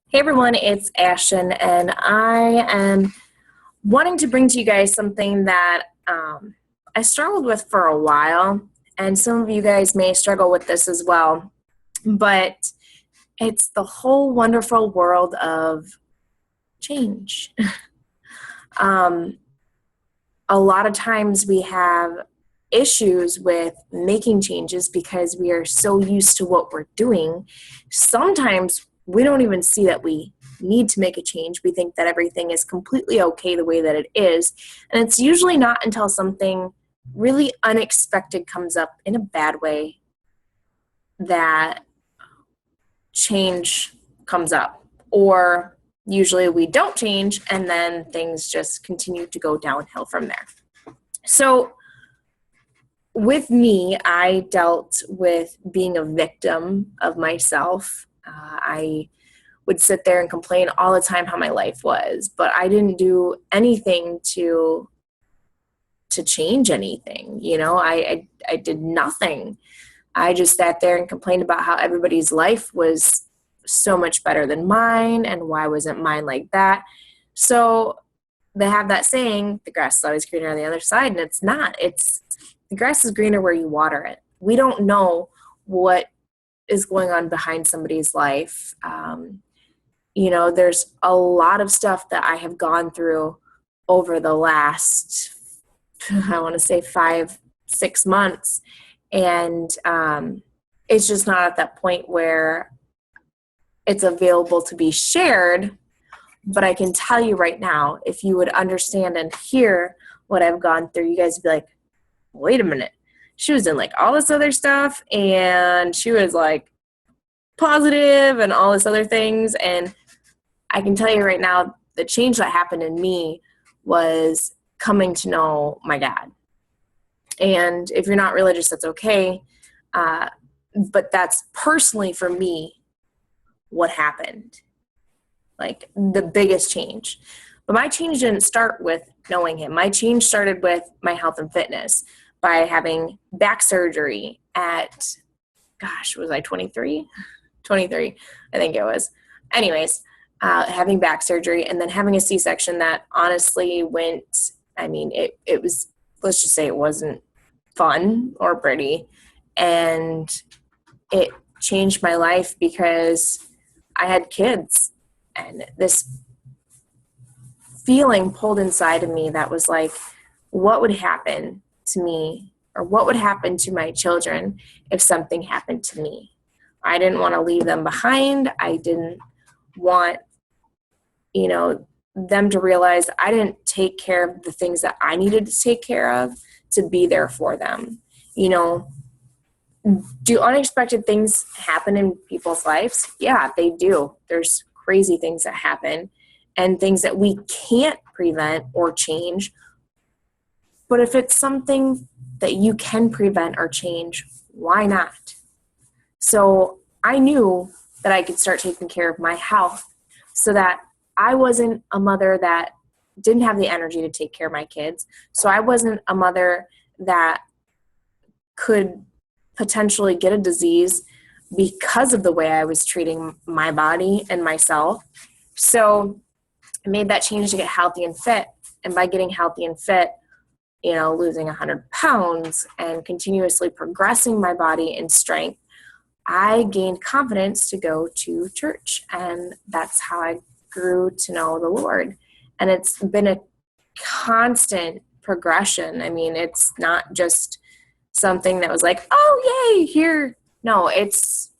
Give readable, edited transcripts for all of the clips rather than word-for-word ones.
Hey everyone, it's Ashton, and I am wanting to bring to you guys something that I struggled with for a while, and some of you guys may struggle with this as well, but it's the whole wonderful world of change. um, a lot of times we have issues with making changes because we are so used to what we're doing. Sometimes we don't even see that we need to make a change. We think that everything is completely okay the way that it is. And it's usually not until something really unexpected comes up in a bad way that change comes up. Or usually we don't change and then things just continue to go downhill from there. So with me, I dealt with being a victim of myself. I would sit there and complain all the time how my life was, but I didn't do anything to change anything. I did nothing. I just sat there and complained about how everybody's life was so much better than mine, and why wasn't mine like that? So they have that saying, the grass is always greener on the other side, and it's not. It's the grass is greener where you water it. We don't know what is going on behind somebody's life. There's a lot of stuff that I have gone through over the last, I want to say 5-6 months. And it's just not at that point where it's available to be shared. But I can tell you right now, if you would understand and hear what I've gone through, you guys would be like, wait a minute. She was in like all this other stuff, and she was like positive and all this other things. And I can tell you right now, the change that happened in me was coming to know my God. And if you're not religious, that's okay. But that's personally for me what happened. Like the biggest change. But my change didn't start with knowing him. My change started with my health and fitness by having back surgery at, was I 23? 23, I think it was. Anyways, having back surgery and then having a C-section that honestly went, it was, let's just say it wasn't fun or pretty. And it changed my life because I had kids. And this feeling pulled inside of me that was like, what would happen to me, or what would happen to my children if something happened to me? I didn't want to leave them behind. I didn't want, them to realize I didn't take care of the things that I needed to take care of to be there for them. Do unexpected things happen in people's lives? Yeah, they do. There's crazy things that happen and things that we can't prevent or change. But if it's something that you can prevent or change, why not? So I knew that I could start taking care of my health so that I wasn't a mother that didn't have the energy to take care of my kids. So I wasn't a mother that could potentially get a disease because of the way I was treating my body and myself. So I made that change to get healthy and fit. And by getting healthy and fit, losing 100 pounds and continuously progressing my body in strength, I gained confidence to go to church. And that's how I grew to know the Lord. And it's been a constant progression. It's not just something that was like, oh, yay, here. No, it's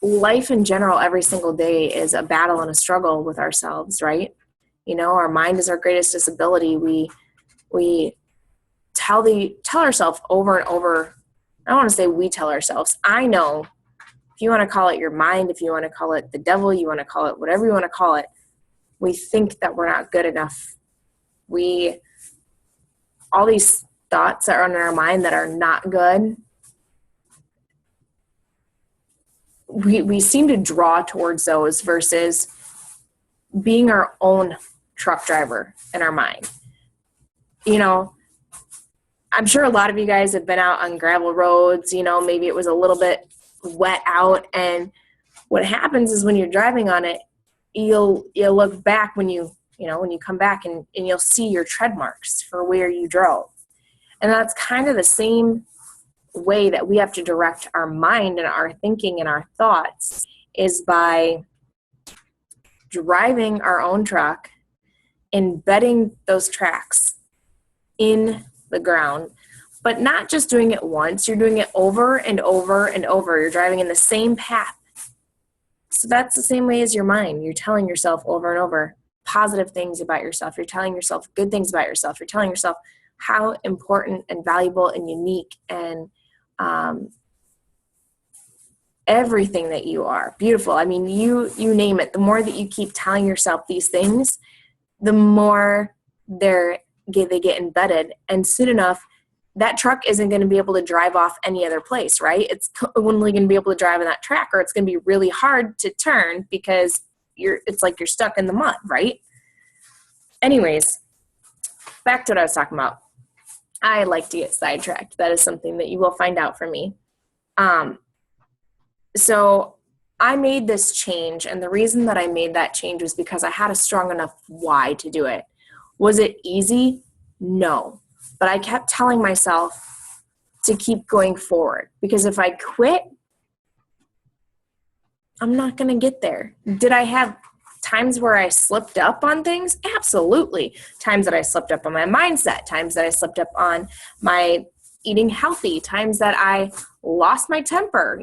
life in general. Every single day is a battle and a struggle with ourselves, right? Our mind is our greatest disability. We tell ourselves over and over. I don't want to say we tell ourselves. I know, if you want to call it your mind, if you want to call it the devil, you want to call it whatever you want to call it, we think that we're not good enough. All these thoughts that are in our mind that are not good, we seem to draw towards those versus being our own truck driver in our mind. I'm sure a lot of you guys have been out on gravel roads, maybe it was a little bit wet out, and What happens is when you're driving on it, you'll look back when you come back and you'll see your tread marks for where you drove. And that's kind of the same way that we have to direct our mind and our thinking and our thoughts, is by driving our own truck, embedding those tracks in the ground, but not just doing it once. You're doing it over and over and over. You're driving in the same path. So that's the same way as your mind. You're telling yourself over and over positive things about yourself. You're telling yourself good things about yourself. You're telling yourself how important and valuable and unique and everything that you are. Beautiful. I mean, you name it. The more that you keep telling yourself these things, the more they get embedded. And soon enough, that truck isn't going to be able to drive off any other place, right? It's only going to be able to drive on that track, or it's going to be really hard to turn because it's like you're stuck in the mud, right? Anyways, back to what I was talking about. I like to get sidetracked. That is something that you will find out from me. So I made this change, and the reason that I made that change was because I had a strong enough why to do it. Was it easy? No. But I kept telling myself to keep going forward, because if I quit, I'm not going to get there. Did I have times where I slipped up on things? Absolutely. Times that I slipped up on my mindset, times that I slipped up on my eating healthy, times that I lost my temper.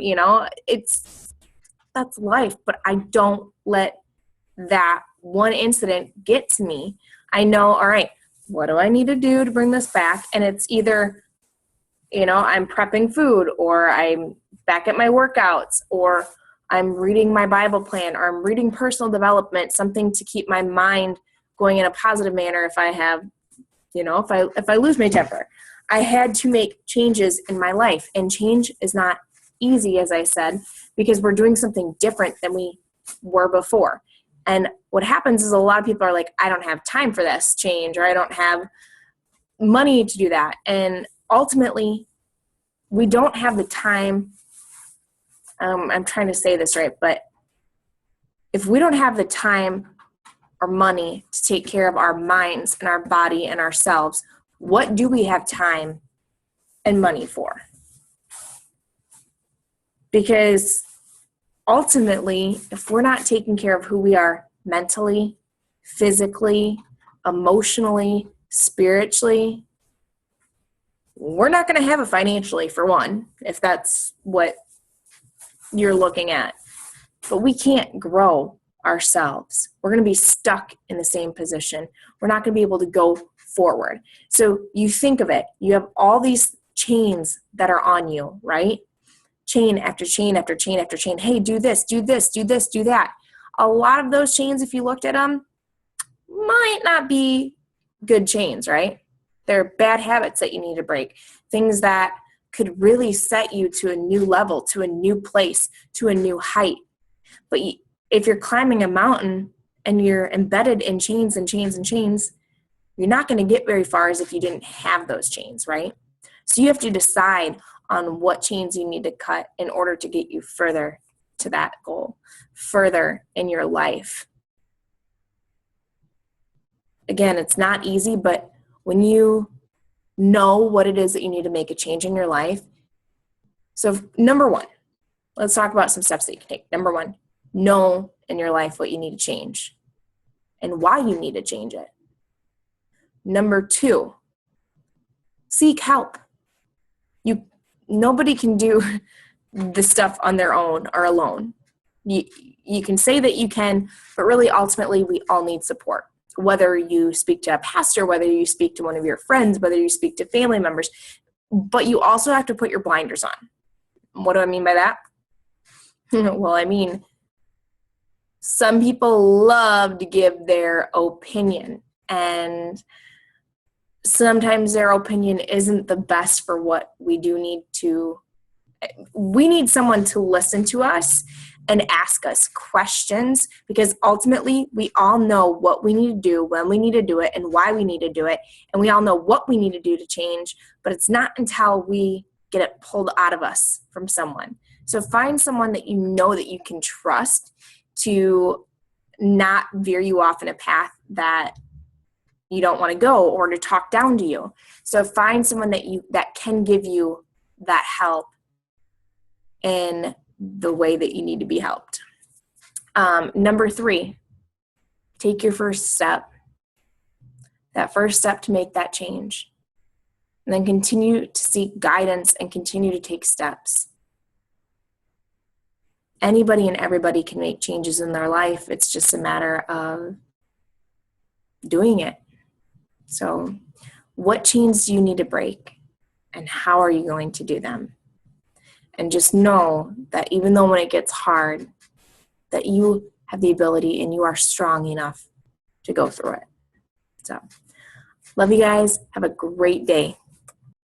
That's life, but I don't let that one incident get to me. I know, all right, what do I need to do to bring this back? And it's either, I'm prepping food, or I'm back at my workouts, or I'm reading my Bible plan, or I'm reading personal development, something to keep my mind going in a positive manner. If I have, if I lose my temper, I had to make changes in my life, and change is not easy, as I said, because we're doing something different than we were before. And what happens is a lot of people are like, I don't have time for this change, or I don't have money to do that. And ultimately, we don't have the time. I'm trying to say this right, but if we don't have the time or money to take care of our minds and our body and ourselves, what do we have time and money for? Because ultimately, if we're not taking care of who we are mentally, physically, emotionally, spiritually, we're not going to have it financially, for one, if that's what you're looking at. But we can't grow ourselves. We're going to be stuck in the same position. We're not going to be able to go forward. So you think of it. You have all these chains that are on you, right? Chain after chain after chain after chain. Hey, do this, do this, do this, do that. A lot of those chains, if you looked at them, might not be good chains, right? They're bad habits that you need to break. Things that could really set you to a new level, to a new place, to a new height. But if you're climbing a mountain and you're embedded in chains and chains and chains, you're not going to get very far as if you didn't have those chains, right? So you have to decide on what chains you need to cut in order to get you further to that goal, further in your life. Again, it's not easy, but when you know what it is that you need to make a change in your life. So number one, let's talk about some steps that you can take. Number one, know in your life what you need to change and why you need to change it. Number two, seek help. Nobody can do this stuff on their own or alone. You can say that you can, but really ultimately we all need support. Whether you speak to a pastor, whether you speak to one of your friends, whether you speak to family members, but you also have to put your blinders on. What do I mean by that? Well, I mean, some people love to give their opinion, and sometimes their opinion isn't the best for what we do need to. We need someone to listen to us and ask us questions, because ultimately we all know what we need to do, when we need to do it, and why we need to do it. And we all know what we need to do to change, but it's not until we get it pulled out of us from someone So find someone that you know that you can trust to not veer you off in a path that you don't want to go or to talk down to you. So find someone that can give you that help in the way that you need to be helped. Number 3, take your first step. That first step to make that change. And then continue to seek guidance and continue to take steps. Anybody and everybody can make changes in their life. It's just a matter of doing it. So, what chains do you need to break? And how are you going to do them? And just know that even though when it gets hard, that you have the ability and you are strong enough to go through it. So, love you guys. Have a great day.